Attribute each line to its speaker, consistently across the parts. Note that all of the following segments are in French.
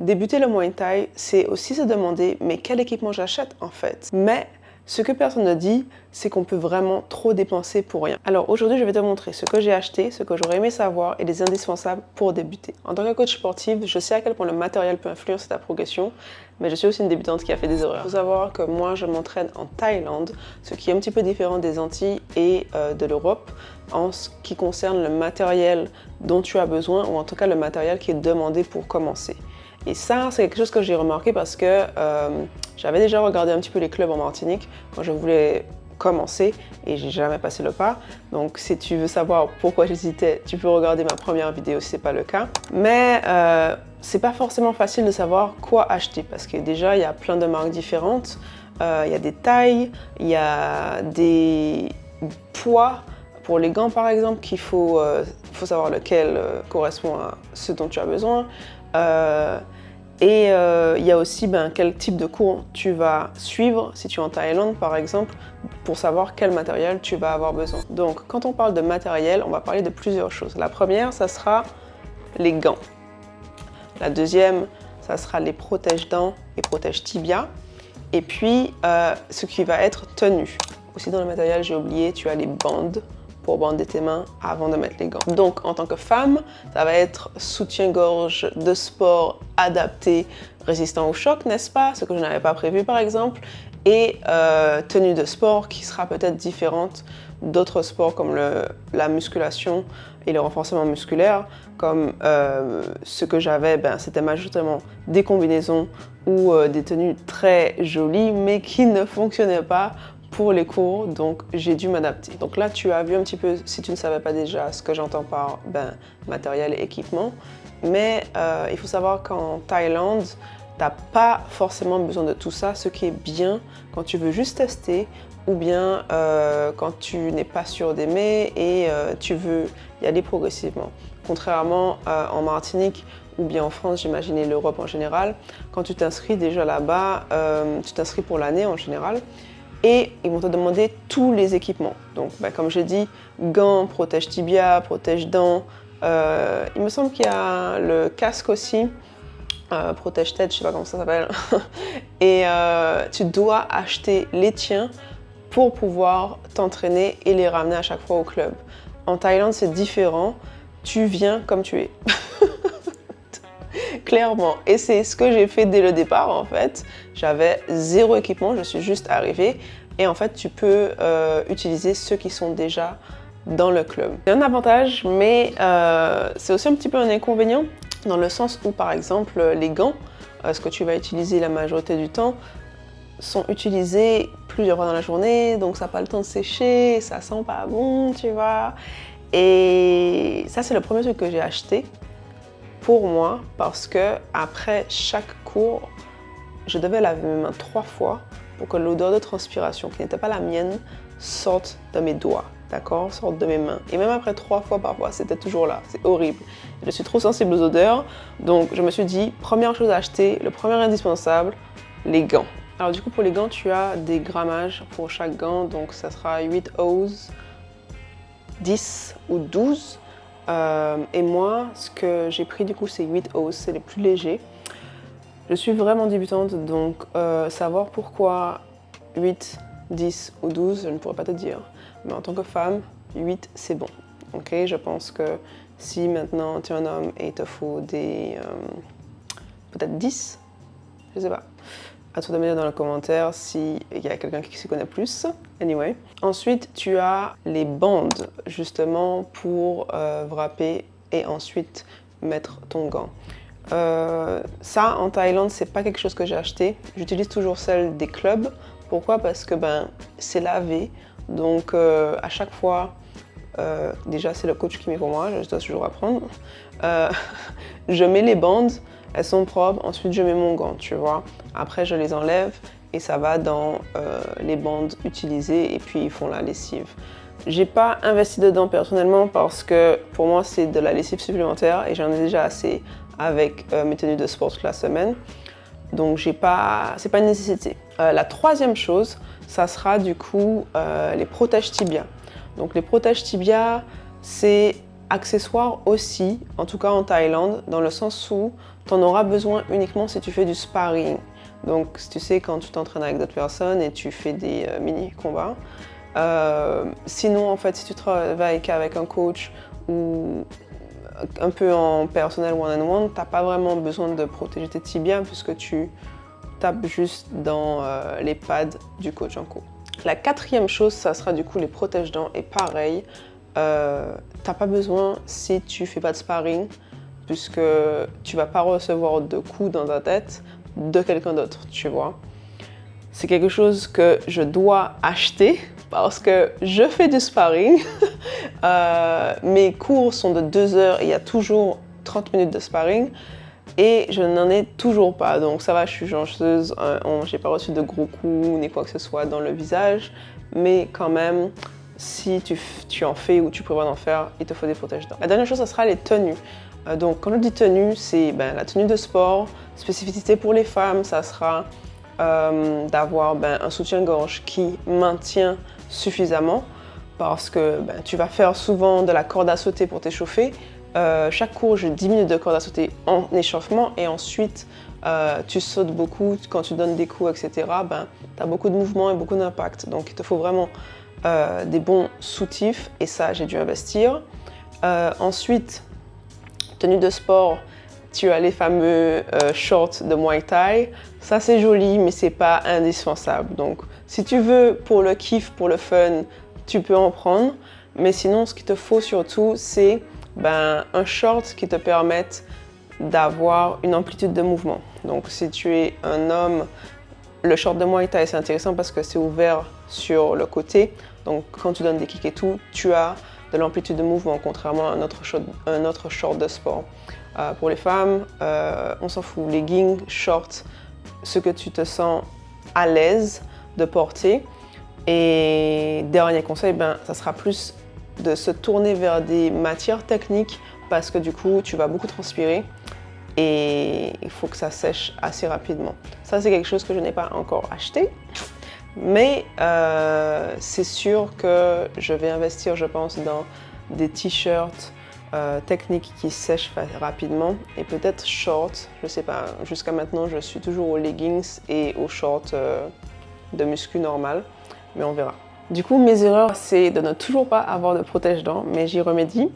Speaker 1: Débuter le Muay Thai, c'est aussi se demander mais quel équipement j'achète en fait. Mais ce que personne ne dit, c'est qu'on peut vraiment trop dépenser pour rien. Alors aujourd'hui, je vais te montrer ce que j'ai acheté, ce que j'aurais aimé savoir et les indispensables pour débuter. En tant que coach sportive, je sais à quel point le matériel peut influencer ta progression, mais je suis aussi une débutante qui a fait des erreurs. Il faut savoir que moi, je m'entraîne en Thaïlande, ce qui est un petit peu différent des Antilles et de l'Europe en ce qui concerne le matériel dont tu as besoin, ou en tout cas le matériel qui est demandé pour commencer. Et ça, c'est quelque chose que j'ai remarqué parce que j'avais déjà regardé un petit peu les clubs en Martinique quand je voulais commencer et j'ai jamais passé le pas. Donc si tu veux savoir pourquoi j'hésitais, tu peux regarder ma première vidéo si c'est pas le cas. Mais c'est pas forcément facile de savoir quoi acheter parce que déjà il y a plein de marques différentes, il y a des tailles, il y a des poids. Pour les gants par exemple, qu'il faut savoir lequel correspond à ce dont tu as besoin. Il y a aussi quel type de cours tu vas suivre si tu es en Thaïlande par exemple pour savoir quel matériel tu vas avoir besoin. Donc quand on parle de matériel, on va parler de plusieurs choses. La première, ça sera les gants. La deuxième, ça sera les protège-dents et protège-tibia. Et puis ce qui va être tenue. Aussi dans le matériel, j'ai oublié, tu as les bandes pour bander tes mains avant de mettre les gants. Donc en tant que femme, ça va être soutien-gorge de sport adapté, résistant au choc, n'est-ce pas? Ce que je n'avais pas prévu par exemple. Et tenue de sport qui sera peut-être différente d'autres sports comme la musculation et le renforcement musculaire. Comme ce que j'avais, c'était majoritairement des combinaisons ou des tenues très jolies mais qui ne fonctionnaient pas pour les cours, donc j'ai dû m'adapter. Donc là, tu as vu un petit peu, si tu ne savais pas déjà ce que j'entends par matériel et équipement, mais il faut savoir qu'en Thaïlande, tu n'as pas forcément besoin de tout ça, ce qui est bien quand tu veux juste tester ou bien quand tu n'es pas sûr d'aimer et tu veux y aller progressivement. Contrairement en Martinique ou bien en France, j'imagine, et l'Europe en général, quand tu t'inscris déjà là-bas, tu t'inscris pour l'année en général, et ils vont te demander tous les équipements. Donc, comme j'ai dit, gants, protège-tibia, protège-dents. Il me semble qu'il y a le casque aussi, protège-tête, je sais pas comment ça s'appelle. Et tu dois acheter les tiens pour pouvoir t'entraîner et les ramener à chaque fois au club. En Thaïlande, c'est différent. Tu viens comme tu es. Clairement. Et c'est ce que j'ai fait dès le départ en fait. J'avais zéro équipement, je suis juste arrivée. Et en fait, tu peux utiliser ceux qui sont déjà dans le club. C'est un avantage, mais c'est aussi un petit peu un inconvénient dans le sens où, par exemple, les gants, ce que tu vas utiliser la majorité du temps, sont utilisés plusieurs fois dans la journée, donc ça n'a pas le temps de sécher, ça sent pas bon, tu vois. Et ça, c'est le premier truc que j'ai acheté pour moi parce que après chaque cours, je devais laver mes mains 3 fois pour que l'odeur de transpiration, qui n'était pas la mienne, sorte de mes doigts, d'accord, sorte de mes mains. Et même après 3 fois parfois, c'était toujours là, c'est horrible. Je suis trop sensible aux odeurs, donc je me suis dit, première chose à acheter, le premier indispensable, les gants. Alors du coup, pour les gants, tu as des grammages pour chaque gant, donc ça sera 8 oz, 10 ou 12. Et moi, ce que j'ai pris du coup, c'est 8 oz, c'est les plus légers. Je suis vraiment débutante, donc savoir pourquoi 8, 10 ou 12, je ne pourrais pas te dire. Mais en tant que femme, 8 c'est bon. Ok, je pense que si maintenant tu es un homme et il te faut des peut-être 10, je sais pas. À toi de me dire dans les commentaires s'il y a quelqu'un qui s'y connaît plus. Anyway. Ensuite, tu as les bandes, justement, pour wrapper et ensuite mettre ton gant. Ça, en Thaïlande, c'est pas quelque chose que j'ai acheté. J'utilise toujours celle des clubs. Pourquoi? Parce que c'est lavé. Donc, à chaque fois, déjà, c'est le coach qui met pour moi. Je dois toujours apprendre. Je mets les bandes. Elles sont propres, ensuite je mets mon gant, tu vois. Après, je les enlève et ça va dans les bandes utilisées et puis ils font la lessive. J'ai pas investi dedans personnellement parce que pour moi, c'est de la lessive supplémentaire et j'en ai déjà assez avec mes tenues de sport toute la semaine. Donc, c'est pas une nécessité. La troisième chose, ça sera du coup les protège-tibias. Donc, les protège-tibias, c'est Accessoires aussi, en tout cas en Thaïlande, dans le sens où tu en auras besoin uniquement si tu fais du sparring. Donc, tu sais, quand tu t'entraînes avec d'autres personnes et tu fais des mini-combats. Sinon, en fait, si tu travailles qu'avec un coach ou un peu en personnel one-on-one, tu n'as pas vraiment besoin de protéger tes tibias puisque tu tapes juste dans les pads du coach en cours. La quatrième chose, ça sera du coup les protège-dents. Et pareil, t'as pas besoin si tu fais pas de sparring puisque tu vas pas recevoir de coups dans ta tête de quelqu'un d'autre, tu vois. C'est quelque chose que je dois acheter parce que je fais du sparring. Mes cours sont de 2 heures et il y a toujours 30 minutes de sparring et je n'en ai toujours pas. Donc ça va, je suis chanceuse, j'ai pas reçu de gros coups ni quoi que ce soit dans le visage, mais quand même, si tu en fais ou tu prévois d'en faire, il te faut des protège-dents. La dernière chose, ça sera les tenues. Donc quand je dis tenue, c'est la tenue de sport. Spécificité pour les femmes, ça sera d'avoir un soutien-gorge qui maintient suffisamment parce que tu vas faire souvent de la corde à sauter pour t'échauffer. Chaque cours, j'ai 10 minutes de corde à sauter en échauffement et ensuite tu sautes beaucoup. Quand tu donnes des coups, etc., tu as beaucoup de mouvements et beaucoup d'impact. Donc il te faut vraiment des bons soutifs et ça, j'ai dû investir. Ensuite, tenue de sport, tu as les fameux shorts de Muay Thai. Ça, c'est joli, mais c'est pas indispensable. Donc, si tu veux pour le kiff, pour le fun, tu peux en prendre. Mais sinon, ce qu'il te faut surtout, c'est un short qui te permette d'avoir une amplitude de mouvement. Donc, si tu es un homme, le short de Muay Thai, c'est intéressant parce que c'est ouvert sur le côté. Donc, quand tu donnes des kicks et tout, tu as de l'amplitude de mouvement, contrairement à un autre short de sport. Pour les femmes, on s'en fout, leggings, shorts, ce que tu te sens à l'aise de porter. Et dernier conseil, ça sera plus de se tourner vers des matières techniques parce que du coup, tu vas beaucoup transpirer et il faut que ça sèche assez rapidement. Ça, c'est quelque chose que je n'ai pas encore acheté. Mais c'est sûr que je vais investir, je pense, dans des t-shirts techniques qui sèchent rapidement et peut-être shorts, je sais pas. Jusqu'à maintenant, je suis toujours aux leggings et aux shorts de muscu normal, mais on verra. Du coup, mes erreurs, c'est de ne toujours pas avoir de protège-dents, mais j'y remédie,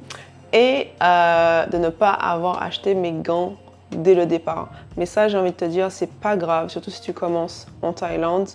Speaker 1: et de ne pas avoir acheté mes gants dès le départ. Mais ça, j'ai envie de te dire, c'est pas grave, surtout si tu commences en Thaïlande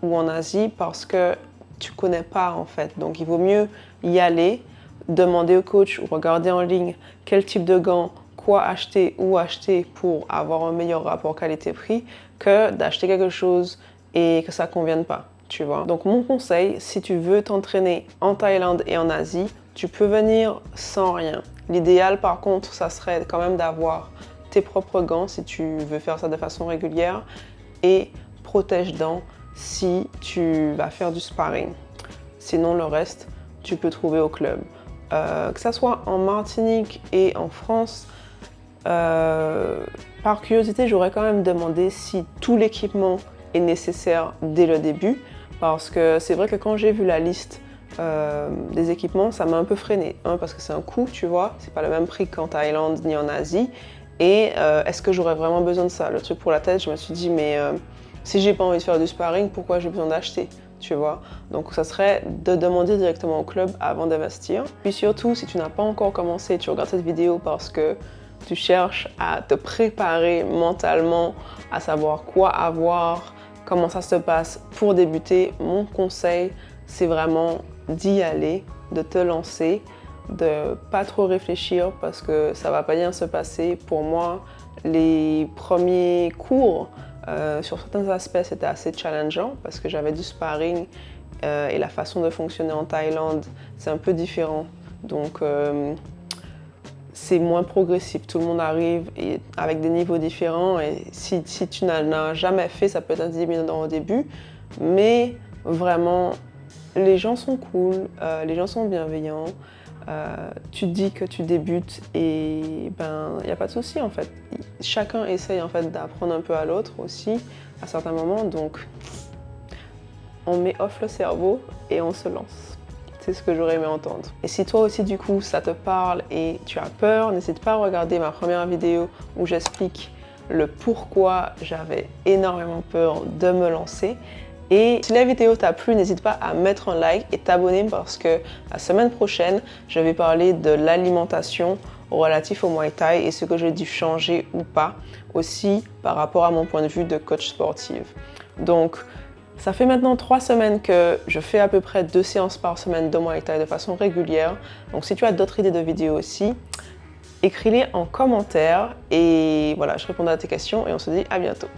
Speaker 1: ou en Asie parce que tu connais pas en fait. Donc il vaut mieux y aller, demander au coach ou regarder en ligne quel type de gants, quoi acheter, où acheter pour avoir un meilleur rapport qualité-prix que d'acheter quelque chose et que ça convienne pas, tu vois. Donc mon conseil, si tu veux t'entraîner en Thaïlande et en Asie, tu peux venir sans rien. L'idéal par contre, ça serait quand même d'avoir tes propres gants si tu veux faire ça de façon régulière et protège-dents si tu vas faire du sparring. Sinon, le reste, tu peux trouver au club. Que ça soit en Martinique et en France, par curiosité, j'aurais quand même demandé si tout l'équipement est nécessaire dès le début. Parce que c'est vrai que quand j'ai vu la liste des équipements, ça m'a un peu freiné. Parce que c'est un coût, tu vois, c'est pas le même prix qu'en Thaïlande ni en Asie. Et est-ce que j'aurais vraiment besoin de ça? Le truc pour la tête, je me suis dit, mais si j'ai pas envie de faire du sparring, pourquoi j'ai besoin d'acheter, tu vois? Donc ça serait de demander directement au club avant d'investir. Puis surtout, si tu n'as pas encore commencé, tu regardes cette vidéo parce que tu cherches à te préparer mentalement, à savoir quoi avoir, comment ça se passe pour débuter, mon conseil, c'est vraiment d'y aller, de te lancer, de pas trop réfléchir parce que ça va pas bien se passer. Pour moi, les premiers cours, sur certains aspects, c'était assez challengeant parce que j'avais du sparring et la façon de fonctionner en Thaïlande, c'est un peu différent. Donc, c'est moins progressif. Tout le monde arrive avec des niveaux différents et si tu n'en as jamais fait, ça peut être intimidant au début. Mais vraiment, les gens sont cool, les gens sont bienveillants. Tu te dis que tu débutes et il n'y a pas de souci en fait. Chacun essaye en fait d'apprendre un peu à l'autre aussi à certains moments, donc on met off le cerveau et on se lance. C'est ce que j'aurais aimé entendre. Et si toi aussi du coup ça te parle et tu as peur, n'hésite pas à regarder ma première vidéo où j'explique le pourquoi j'avais énormément peur de me lancer. Et si la vidéo t'a plu, n'hésite pas à mettre un like et t'abonner parce que la semaine prochaine, je vais parler de l'alimentation relative au Muay Thai et ce que j'ai dû changer ou pas, aussi par rapport à mon point de vue de coach sportive. Donc, ça fait maintenant 3 semaines que je fais à peu près 2 séances par semaine de Muay Thai de façon régulière. Donc, si tu as d'autres idées de vidéos aussi, écris-les en commentaire et voilà, je répondrai à tes questions et on se dit à bientôt.